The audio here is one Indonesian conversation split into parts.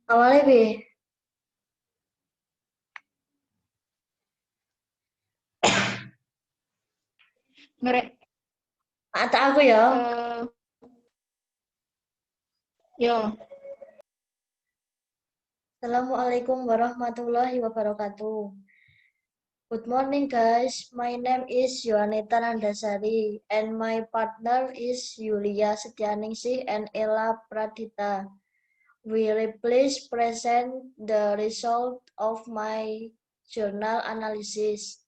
Awalnya bi, Ngerek. kata aku ya. eh yo. Assalamualaikum warahmatullahi wabarakatuh. Good morning guys, my name is Yohanita Nandasari and my partner is Yulia Setianingsih and Ella Pradita. We will please present the result of my journal analysis.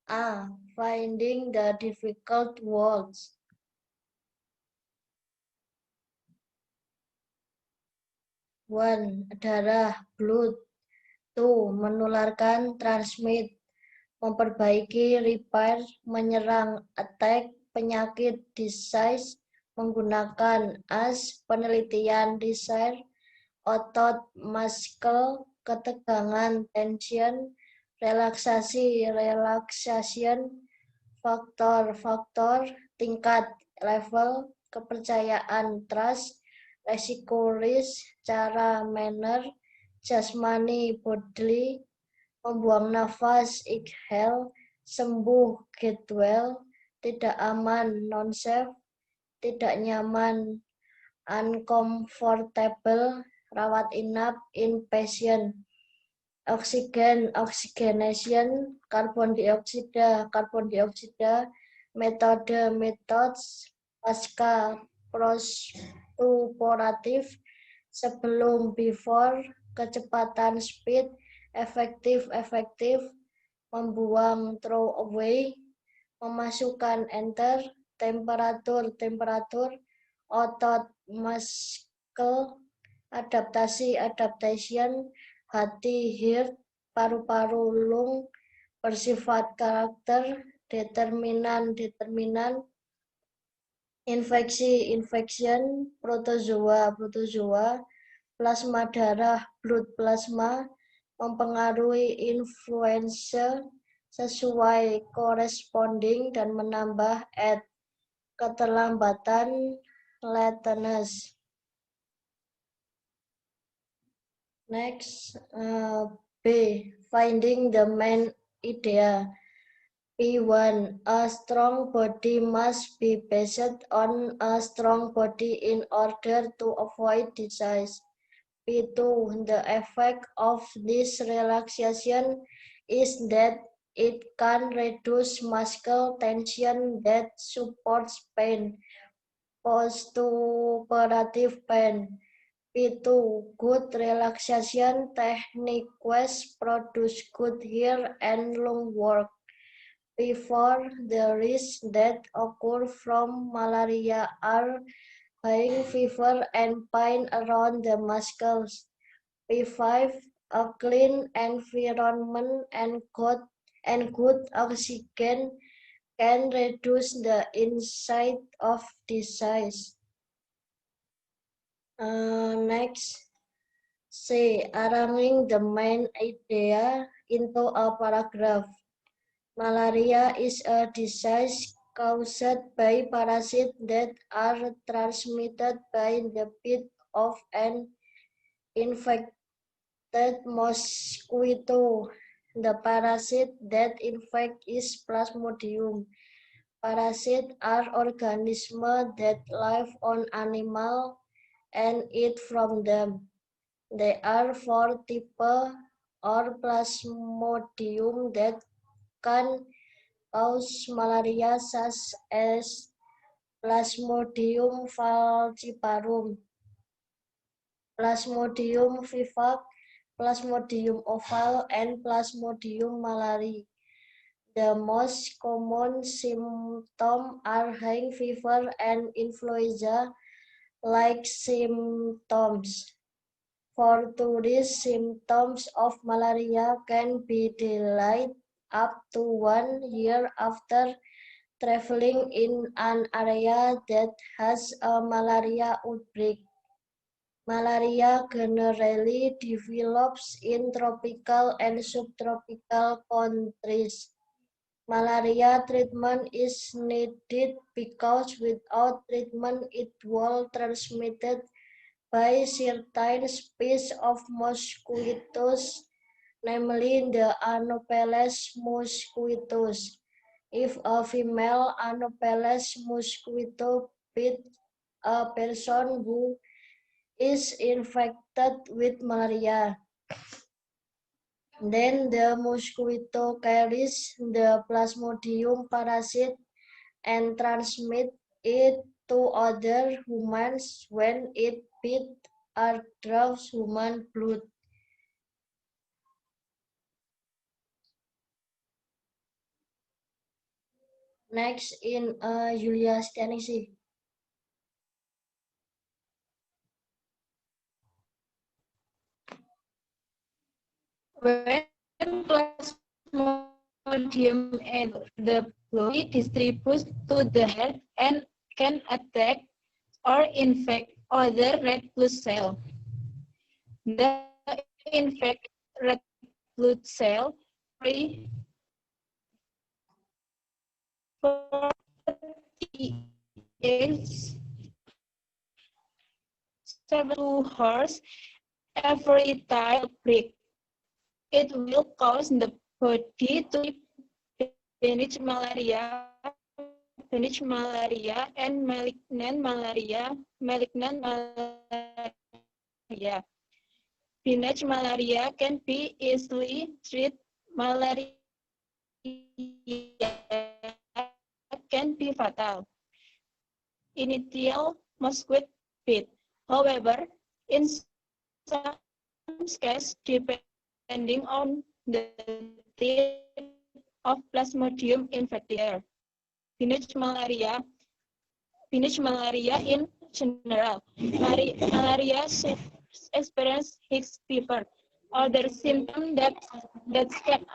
A. Finding the difficult words. 1. Darah, blood. 2. Menularkan, transmit. Memperbaiki, repair, menyerang, attack, penyakit, disease, menggunakan, as, penelitian, desire, otot, muscle, ketegangan, tension, relaksasi, relaxation, faktor, tingkat, level, kepercayaan, trust, resiko, risk, cara, manner, jasmani, bodily, membuang nafas, exhale, sembuh, get well, tidak aman, non-safe, tidak nyaman, uncomfortable, rawat inap, inpatient, oksigen, oxygenation, karbon dioksida, metode, methods, pasca, postoperatif, sebelum, before, kecepatan, speed, efektif, membuang, throw away, memasukkan, enter, temperatur, otot, muscle, adaptasi, adaptation, hati, heart, paru-paru, lung, bersifat, karakter, determinan, infeksi, infection, protozoa, plasma darah, blood plasma, mempengaruhi influenza sesuai corresponding dan menambah add, keterlambatan, lateness. Next, B. Finding the main idea. P1. A strong body must be based on a strong body in order to avoid disease. P2. The effect of this relaxation is that it can reduce muscle tension that supports pain, postoperative pain. P2. Good relaxation techniques produce good hair and lung work. P4. The risks that occur from malaria are high fever and pain around the muscles. P5. A clean environment and good oxygen can reduce the insight of disease. Next, C. Arranging the main idea into a paragraph. Malaria is a disease caused by parasites that are transmitted by the bite of an infected mosquito. The parasite that infects is Plasmodium. Parasites are organisms that live on animals and eat from them. There are 4 types or Plasmodium that can cause malaria, such as Plasmodium falciparum, Plasmodium vivax, Plasmodium ovale, and Plasmodium malariae. The most common symptoms are high fever and influenza-like symptoms. For tourists, symptoms of malaria can be delayed up to 1 year after traveling in an area that has a malaria outbreak. Malaria generally develops in tropical and subtropical countries, Malaria treatment is needed because without treatment it will transmitted by certain species of mosquitoes, namely the Anopheles mosquitoes. If a female Anopheles mosquito bit a person who is infected with malaria, then the mosquito carries the Plasmodium parasite and transmit it to other humans when it bit or draws human blood. Next in Julia Stianisi. When Plasmodium and the fluid distributes to the head and can attack or infect other red blood cells. The infected red blood cell is 7 hours every time break. It will cause the body to manage malaria, and malignant malaria. Binge malaria can be easily treated. Malaria can be fatal. Initial mosquito bite. However, in some cases, depending on the type of Plasmodium infected, binge malaria in general, malaria experience Higgs fever. Other symptoms that can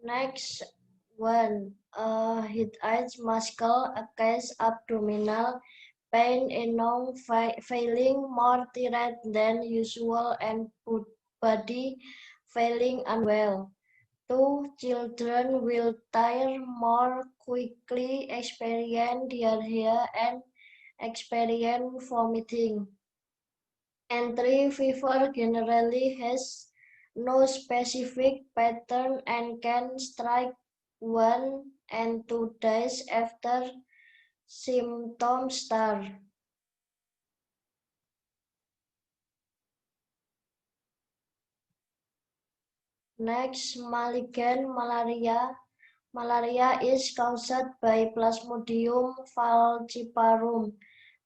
Next one, headache, muscle aches, abdominal pain, enough, feeling more tired than usual, and body feeling unwell. 2. Children will tire more quickly, experience diarrhea, and experience vomiting. And 3. Fever generally has no specific pattern and can strike 1 and 2 days after symptoms start. Next, malignant malaria. Malaria is caused by Plasmodium falciparum.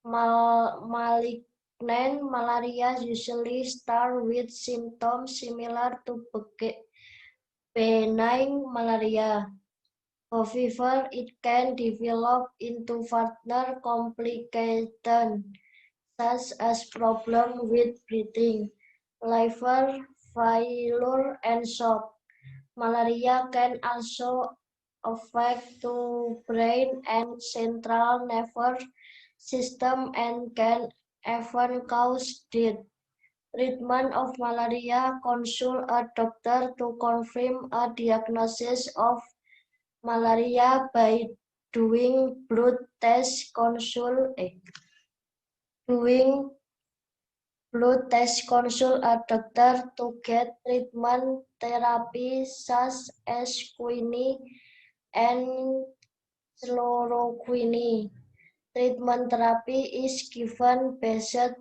Malignant malaria usually starts with symptoms similar to benign malaria. However, it can develop into further complications such as problems with breathing, liver failure, and shock. Malaria can also affect the brain and central nervous system and can even cause death. Treatment of malaria: consult a doctor to confirm a diagnosis of malaria by doing blood test. Doing blood test, consult a doctor to get treatment therapy such as quinine and chloroquine. Treatment therapy is given based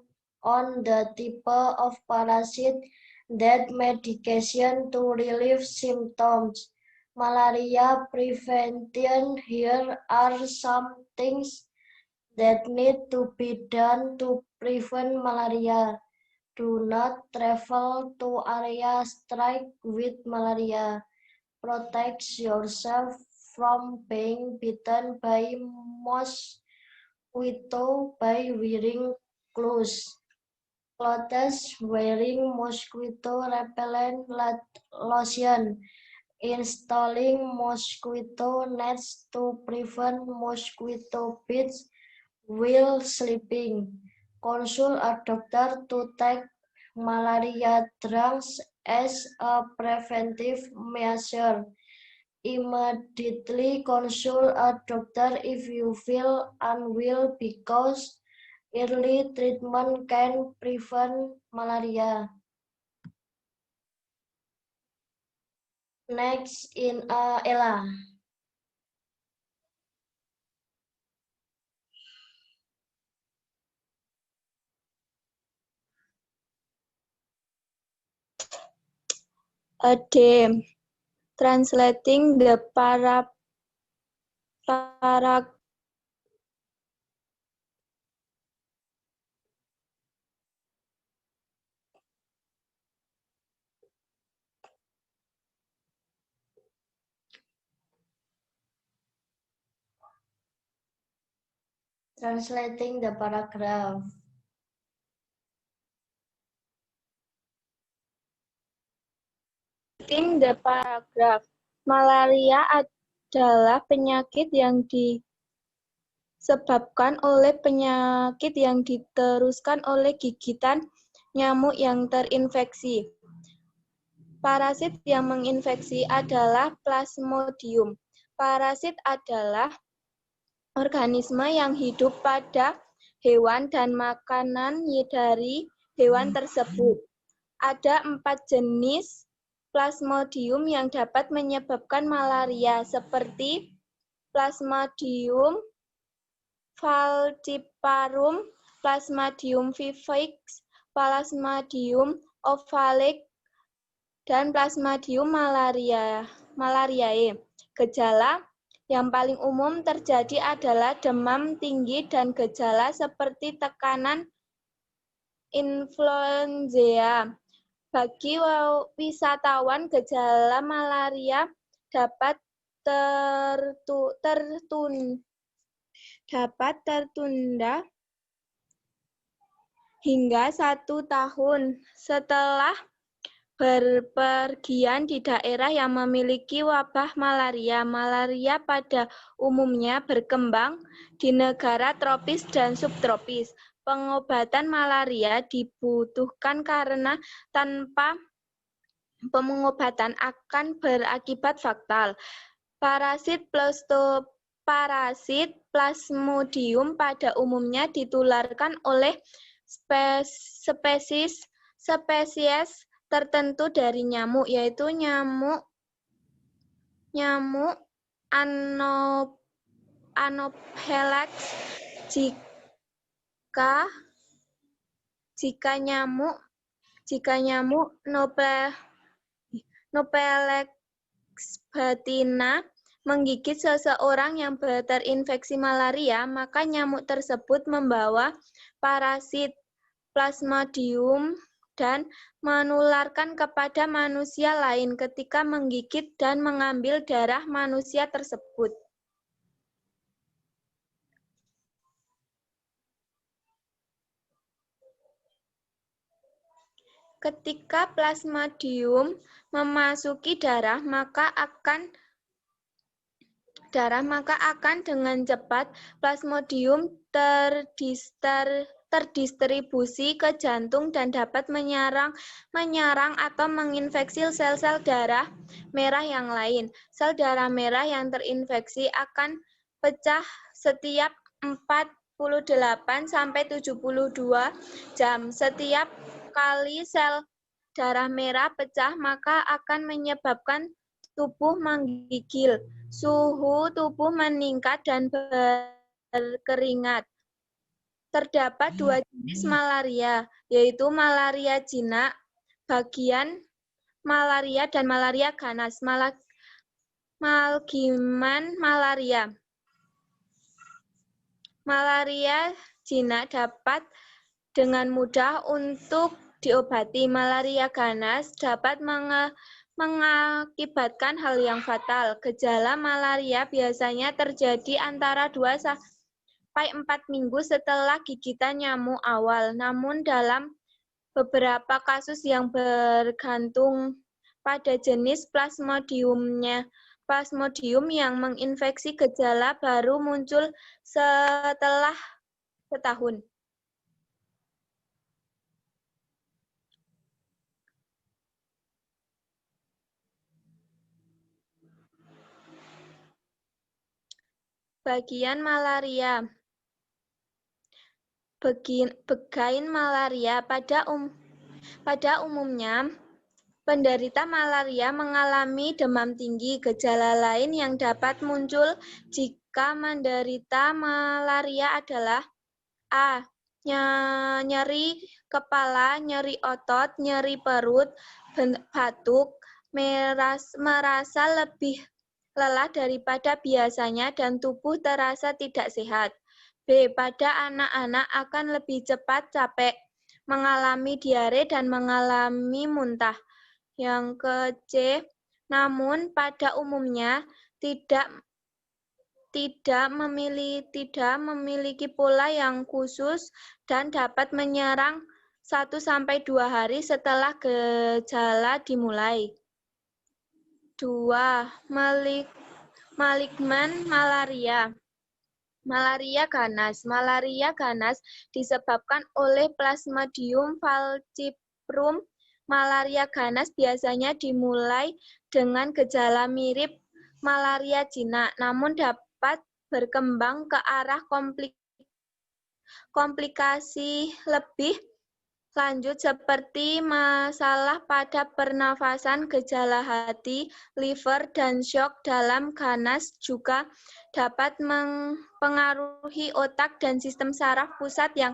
on the type of parasite. That medication to relieve symptoms. Malaria prevention: here are some things that need to be done to prevent malaria. Do not travel to areas struck with malaria. protect yourself from being bitten by mosquito by wearing clothes, wearing mosquito repellent lotion, installing mosquito nets to prevent mosquito bites while sleeping, consult a doctor to take malaria drugs as a preventive measure. Immediately consult a doctor if you feel unwell because early treatment can prevent malaria. Next in Ella. A dame. Translating the Translating the paragraph. Malaria adalah penyakit yang disebabkan oleh penyakit yang diteruskan oleh gigitan nyamuk yang terinfeksi. Parasit yang menginfeksi adalah Plasmodium. Parasit adalah organisme yang hidup pada hewan dan makanan dari hewan tersebut. Ada 4 jenis Plasmodium yang dapat menyebabkan malaria, seperti Plasmodium falciparum, Plasmodium vivax, Plasmodium ovale, dan Plasmodium malariae. Gejala yang paling umum terjadi adalah demam tinggi dan gejala seperti tekanan influenza. Bagi wisatawan, gejala malaria dapat tertunda hingga 1 tahun setelah berpergian di daerah yang memiliki wabah malaria. Malaria pada umumnya berkembang di negara tropis dan subtropis. Pengobatan malaria dibutuhkan karena tanpa pengobatan akan berakibat fatal. Parasit Plasmodium pada umumnya ditularkan oleh spesies tertentu dari nyamuk, yaitu nyamuk Anopheles. Jika nyamuk Nopheles batina menggigit seseorang yang terinfeksi malaria, maka nyamuk tersebut membawa parasit Plasmodium dan menularkan kepada manusia lain ketika menggigit dan mengambil darah manusia tersebut. Ketika Plasmodium memasuki darah, maka akan dengan cepat Plasmodium terdistribusi ke jantung dan dapat menyerang atau menginfeksi sel-sel darah merah yang lain. Sel darah merah yang terinfeksi akan pecah setiap 48 sampai 72 jam. Setiap kali sel darah merah pecah, maka akan menyebabkan tubuh menggigil, suhu tubuh meningkat dan berkeringat. Terdapat 2 jenis malaria, yaitu malaria jinak bagian malaria dan malaria ganas. Malgiman malaria. Malaria jinak dapat dengan mudah untuk diobati. Malaria ganas dapat mengakibatkan hal yang fatal. Gejala malaria biasanya terjadi antara 2 sampai 4 minggu setelah gigitan nyamuk awal. Namun dalam beberapa kasus yang bergantung pada jenis plasmodium yang menginfeksi, gejala baru muncul setelah setahun. Bagian malaria. Begain malaria pada umumnya, penderita malaria mengalami demam tinggi. Gejala lain yang dapat muncul jika menderita malaria adalah A. Nyeri kepala, nyeri otot, nyeri perut, batuk, merasa lebih lelah daripada biasanya, dan tubuh terasa tidak sehat. B. Pada anak-anak akan lebih cepat capek, mengalami diare, dan mengalami muntah. Yang ke C. Namun pada umumnya tidak memiliki pola yang khusus dan dapat menyerang 1-2 hari setelah gejala dimulai. 2. Malignan malaria. Malaria ganas. Malaria ganas disebabkan oleh Plasmodium falciparum. Malaria ganas biasanya dimulai dengan gejala mirip malaria jinak, namun dapat berkembang ke arah komplikasi lebih lanjut seperti masalah pada pernafasan, gejala hati, liver, dan syok. Dalam ganas juga dapat mempengaruhi otak dan sistem saraf pusat yang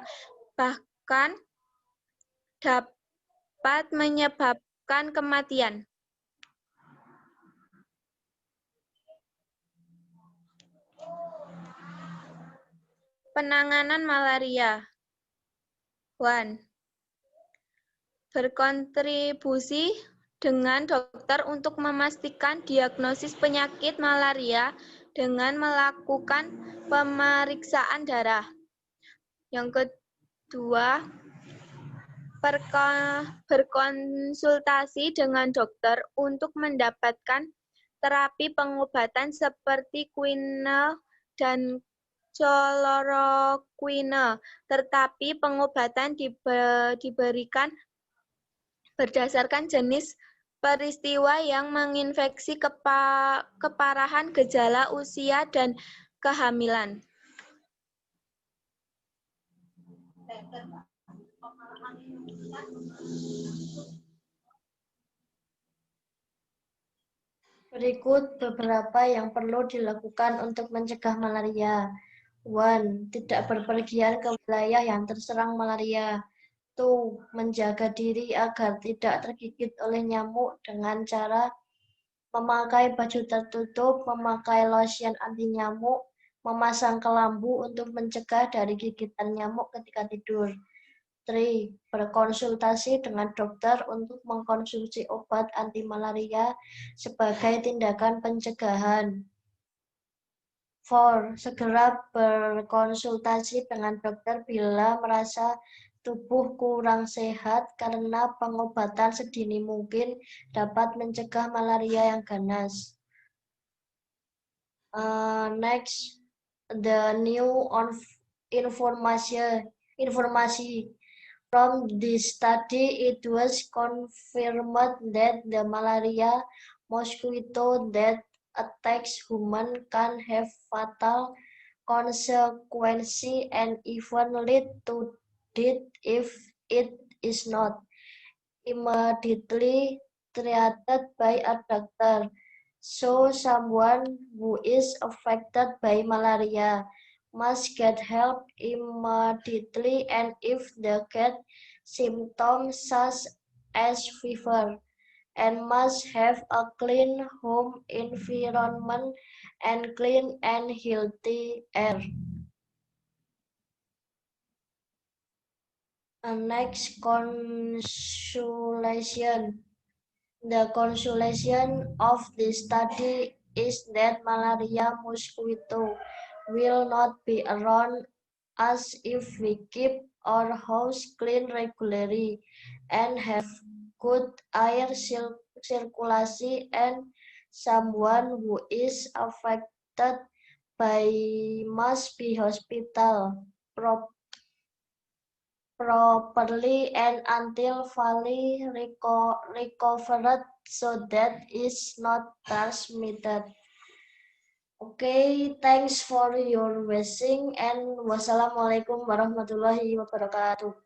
bahkan dapat menyebabkan kematian. Penanganan malaria. 1. Berkontribusi dengan dokter untuk memastikan diagnosis penyakit malaria dengan melakukan pemeriksaan darah. Yang kedua, berkonsultasi dengan dokter untuk mendapatkan terapi pengobatan seperti quinine dan chloroquine, tetapi pengobatan diberikan berdasarkan jenis peristiwa yang menginfeksi, keparahan gejala, usia, dan kehamilan. Berikut beberapa yang perlu dilakukan untuk mencegah malaria. 1. Tidak berpergian ke wilayah yang terserang malaria. 2. Menjaga diri agar tidak tergigit oleh nyamuk dengan cara memakai baju tertutup, memakai lotion anti nyamuk, memasang kelambu untuk mencegah dari gigitan nyamuk ketika tidur. 3. Berkonsultasi dengan dokter untuk mengkonsumsi obat anti malaria sebagai tindakan pencegahan. 4. Segera berkonsultasi dengan dokter bila merasa tubuh kurang sehat, karena pengobatan sedini mungkin dapat mencegah malaria yang ganas. Next, the new information. From this study, it was confirmed that the malaria mosquito that attacks humans can have fatal consequences and even lead to death if it is not immediately treated by a doctor. So someone who is affected by malaria must get help immediately, and if they get symptoms such as fever, and must have a clean home environment and clean and healthy air. Next, consultation. The conclusion of this study is that malaria mosquito will not be around us if we keep our house clean regularly and have good air circulation, and someone who is affected by must be hospital properly and until fully recovered so that is not transmitted. Okay, thanks for your watching and wassalamualaikum warahmatullahi wabarakatuh.